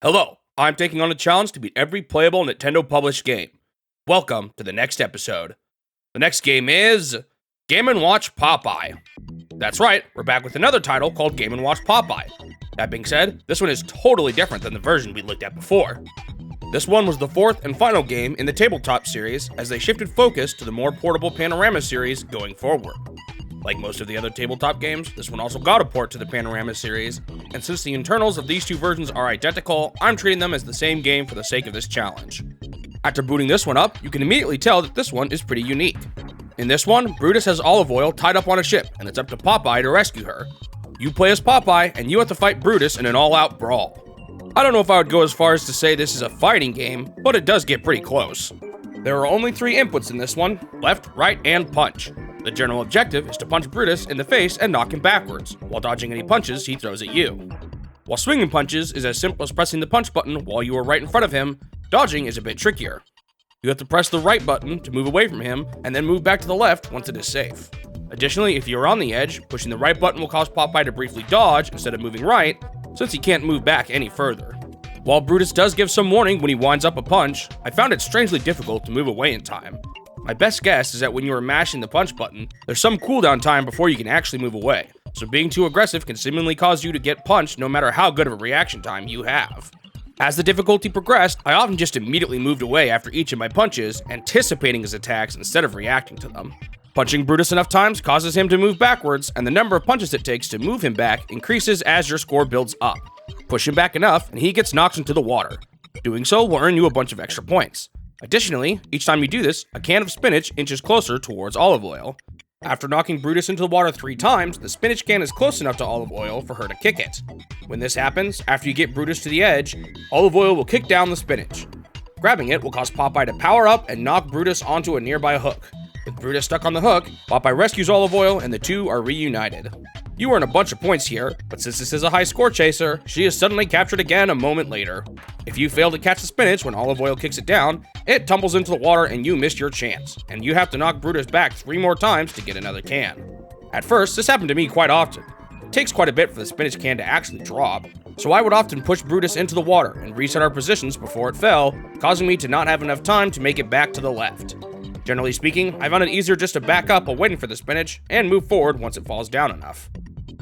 Hello, I'm taking on a challenge to beat every playable Nintendo published game. Welcome to the next episode. The next game is Game & Watch Popeye. That's right, we're back with another title called Game & Watch Popeye. That being said, this one is totally different than the version we looked at before. This one was the fourth and final game in the Table Top series as they shifted focus to the more portable Panorama series going forward. Like most of the other tabletop games, this one also got a port to the Panorama series, and since the internals of these two versions are identical, I'm treating them as the same game for the sake of this challenge. After booting this one up, you can immediately tell that this one is pretty unique. In this one, Brutus has Olive Oyl tied up on a ship, and it's up to Popeye to rescue her. You play as Popeye, and you have to fight Brutus in an all-out brawl. I don't know if I would go as far as to say this is a fighting game, but it does get pretty close. There are only 3 inputs in this one: left, right, and punch. The general objective is to punch Brutus in the face and knock him backwards, while dodging any punches he throws at you. While swinging punches is as simple as pressing the punch button while you are right in front of him, dodging is a bit trickier. You have to press the right button to move away from him, and then move back to the left once it is safe. Additionally, if you are on the edge, pushing the right button will cause Popeye to briefly dodge instead of moving right, since he can't move back any further. While Brutus does give some warning when he winds up a punch, I found it strangely difficult to move away in time. My best guess is that when you are mashing the punch button, there's some cooldown time before you can actually move away, so being too aggressive can seemingly cause you to get punched no matter how good of a reaction time you have. As the difficulty progressed, I often just immediately moved away after each of my punches, anticipating his attacks instead of reacting to them. Punching Brutus enough times causes him to move backwards, and the number of punches it takes to move him back increases as your score builds up. Push him back enough, and he gets knocked into the water. Doing so will earn you a bunch of extra points. Additionally, each time you do this, a can of spinach inches closer towards Olive Oyl. After knocking Brutus into the water 3 times, the spinach can is close enough to Olive Oyl for her to kick it. When this happens, after you get Brutus to the edge, Olive Oyl will kick down the spinach. Grabbing it will cause Popeye to power up and knock Brutus onto a nearby hook. With Brutus stuck on the hook, Popeye rescues Olive Oyl and the two are reunited. You earn a bunch of points here, but since this is a high score chaser, she is suddenly captured again a moment later. If you fail to catch the spinach when Olive Oyl kicks it down, it tumbles into the water and you missed your chance, and you have to knock Brutus back 3 more times to get another can. At first, this happened to me quite often. It takes quite a bit for the spinach can to actually drop, so I would often push Brutus into the water and reset our positions before it fell, causing me to not have enough time to make it back to the left. Generally speaking, I found it easier just to back up while waiting for the spinach and move forward once it falls down enough.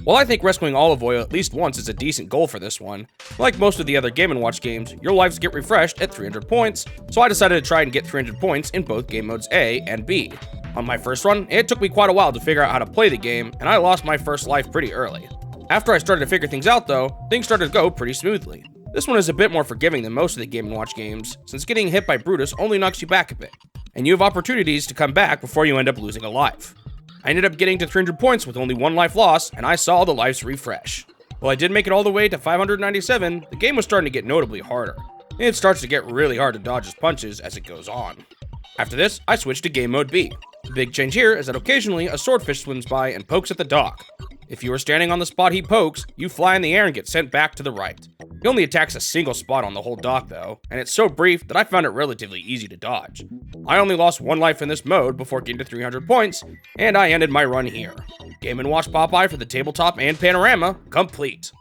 While I think rescuing Olive Oyl at least once is a decent goal for this one, like most of the other Game & Watch games, your lives get refreshed at 300 points, so I decided to try and get 300 points in both game modes A and B. On my first run, it took me quite a while to figure out how to play the game, and I lost my first life pretty early. After I started to figure things out though, things started to go pretty smoothly. This one is a bit more forgiving than most of the Game & Watch games, since getting hit by Brutus only knocks you back a bit, and you have opportunities to come back before you end up losing a life. I ended up getting to 300 points with only 1 life lost, and I saw the lives refresh. While I did make it all the way to 597, the game was starting to get notably harder. It starts to get really hard to dodge his punches as it goes on. After this, I switched to Game Mode B. The big change here is that occasionally a swordfish swims by and pokes at the dock. If you are standing on the spot he pokes, you fly in the air and get sent back to the right. He only attacks a single spot on the whole dock though, and it's so brief that I found it relatively easy to dodge. I only lost 1 life in this mode before getting to 300 points, and I ended my run here. Game & Watch Popeye for the Tabletop and Panorama, complete.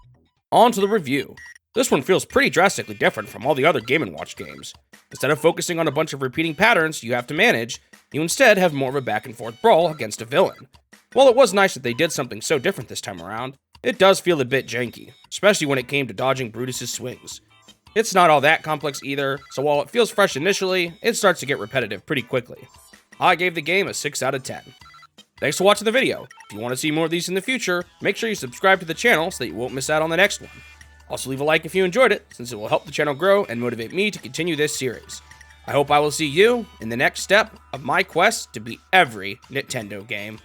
On to the review. This one feels pretty drastically different from all the other Game & Watch games. Instead of focusing on a bunch of repeating patterns you have to manage, you instead have more of a back and forth brawl against a villain. While it was nice that they did something so different this time around, it does feel a bit janky, especially when it came to dodging Brutus's swings. It's not all that complex either, so while it feels fresh initially, it starts to get repetitive pretty quickly. I gave the game a 6 out of 10. Thanks for watching the video. If you want to see more of these in the future, make sure you subscribe to the channel so that you won't miss out on the next one. Also leave a like if you enjoyed it, since it will help the channel grow and motivate me to continue this series. I hope I will see you in the next step of my quest to beat every Nintendo game.